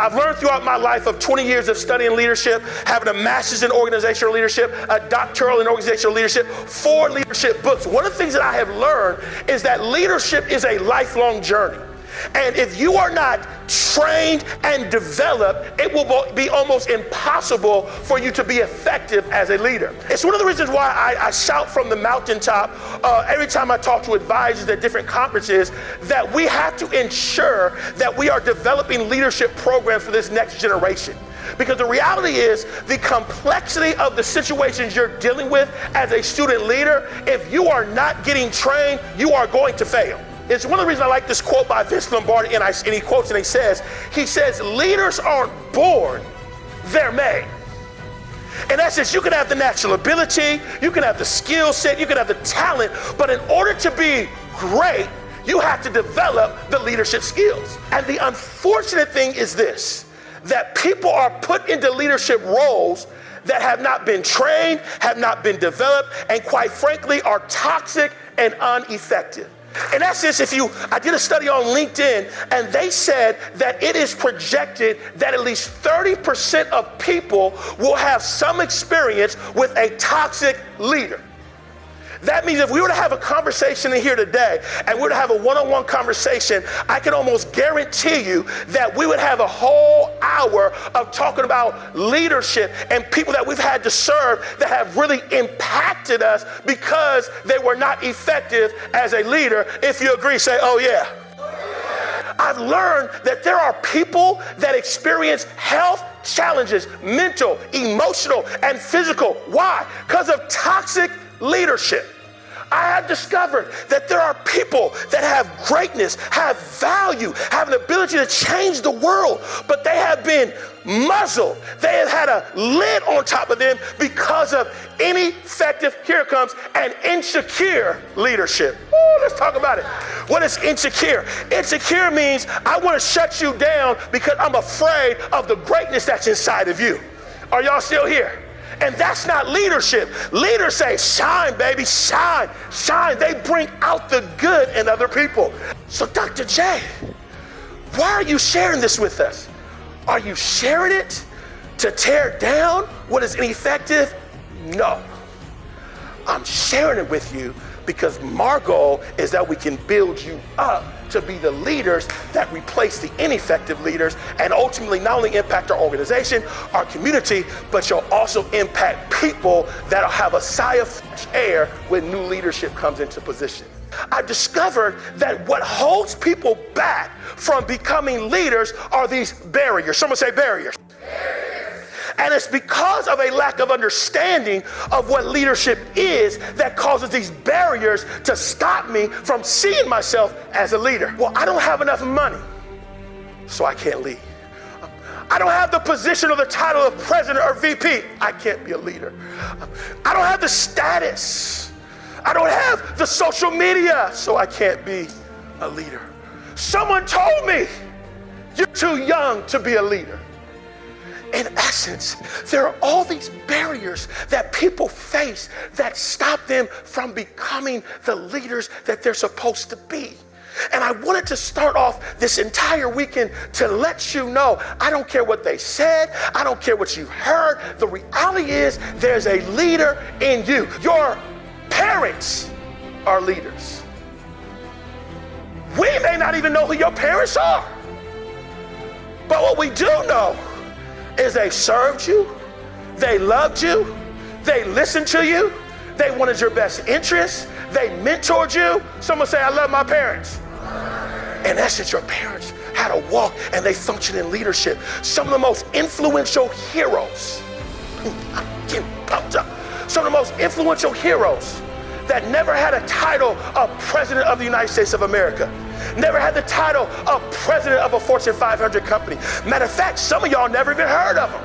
I've learned throughout my life of 20 years of studying leadership, having a master's in organizational leadership, a doctoral in organizational leadership, 4 leadership books. One of the things that I have learned is that leadership is a lifelong journey. And if you are not trained and developed, it will be almost impossible for you to be effective as a leader. It's one of the reasons why I shout from the mountaintop every time I talk to advisors at different conferences that we have to ensure that we are developing leadership programs for this next generation. Because the reality is the complexity of the situations you're dealing with as a student leader, if you are not getting trained, you are going to fail. It's one of the reasons I like this quote by Vince Lombardi, and he quotes and he says, leaders aren't born, they're made. In essence, you can have the natural ability, you can have the skill set, you can have the talent, but in order to be great, you have to develop the leadership skills. And the unfortunate thing is this, that people are put into leadership roles that have not been trained, have not been developed, and quite frankly, are toxic and ineffective. In essence, I did a study on LinkedIn, and they said that it is projected that at least 30% of people will have some experience with a toxic leader. That means if we were to have a conversation in here today, and we were to have a one-on-one conversation, I can almost guarantee you that we would have a whole hour of talking about leadership and people that we've had to serve that have really impacted us because they were not effective as a leader. If you agree, say, oh yeah. I've learned that there are people that experience health challenges, mental, emotional, and physical. Why? Because of toxic leadership. I have discovered that there are people that have greatness, have value, have an ability to change the world, but they have been muzzled. They have had a lid on top of them because of ineffective, here it comes, and insecure leadership. Ooh, let's talk about it. What is insecure? Insecure means I want to shut you down because I'm afraid of the greatness that's inside of you. Are y'all still here? And that's not leadership. Leaders say, shine, baby, shine, shine. They bring out the good in other people. So Dr. J, why are you sharing this with us? Are you sharing it to tear down what is ineffective? No. I'm sharing it with you because my goal is that we can build you up to be the leaders that replace the ineffective leaders and ultimately not only impact our organization, our community, but you'll also impact people that'll have a sigh of fresh air when new leadership comes into position. I've discovered that what holds people back from becoming leaders are these barriers. Someone say barriers. And it's because of a lack of understanding of what leadership is that causes these barriers to stop me from seeing myself as a leader. Well, I don't have enough money, so I can't lead. I don't have the position or the title of president or VP. I can't be a leader. I don't have the status. I don't have the social media, so I can't be a leader. Someone told me, you're too young to be a leader. In essence, there are all these barriers that people face that stop them from becoming the leaders that they're supposed to be. And I wanted to start off this entire weekend to let you know, I don't care what they said, I don't care what you heard. The reality is there's a leader in you. Your parents are leaders. We may not even know who your parents are. But what we do know is they served you, they loved you, they listened to you, they wanted your best interests, they mentored you. Someone say, I love my parents. In essence, your parents had a walk and they functioned in leadership. Some of the most influential heroes, I'm getting pumped up. Some of the most influential heroes that never had a title of President of the United States of America, never had the title of President of a Fortune 500 company. Matter of fact, some of y'all never even heard of them.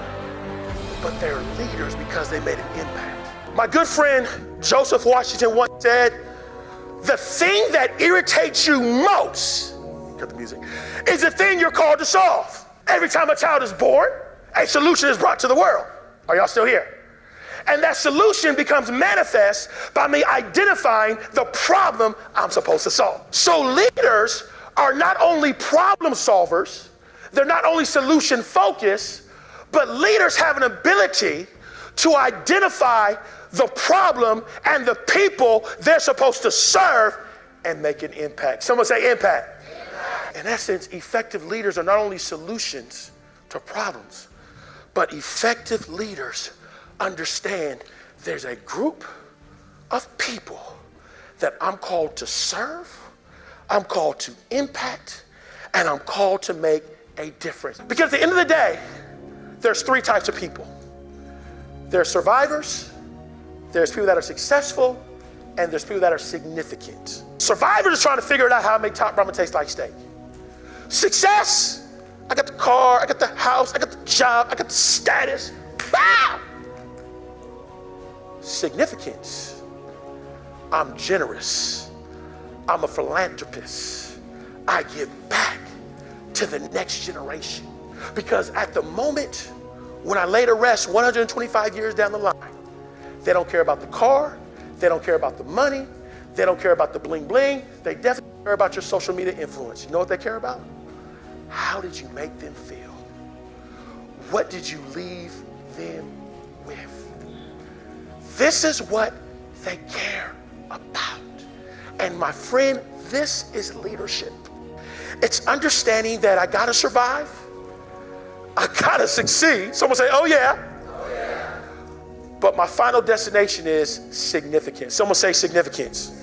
But they're leaders because they made an impact. My good friend Joseph Washington once said, the thing that irritates you most, cut the music, is the thing you're called to solve. Every time a child is born, a solution is brought to the world. Are y'all still here? And that solution becomes manifest by me identifying the problem I'm supposed to solve. So leaders are not only problem solvers, They're not only solution focused, but leaders have an ability to identify the problem and the people they're supposed to serve and make an impact. Someone say impact. In essence, effective leaders are not only solutions to problems, but effective leaders understand there's a group of people that I'm called to serve, I'm called to impact, and I'm called to make a difference. Because at the end of the day, there's three types of people. There's survivors, there's people that are successful, and there's people that are significant. Survivors are trying to figure it out how to make top ramen taste like steak. Success, I got the car, I got the house, I got the job, I got the status. Ah! Significance, I'm generous, I'm a philanthropist, I give back to the next generation. Because at the moment when I lay to rest 125 years down the line, they don't care about the car, they don't care about the money, they don't care about the bling bling, they definitely care about your social media influence. You know what they care about? How did you make them feel? What did you leave them with? This is what they care about. And my friend, this is leadership. It's understanding that I gotta survive, I gotta succeed. Someone say, oh yeah. But my final destination is significance. Someone say significance.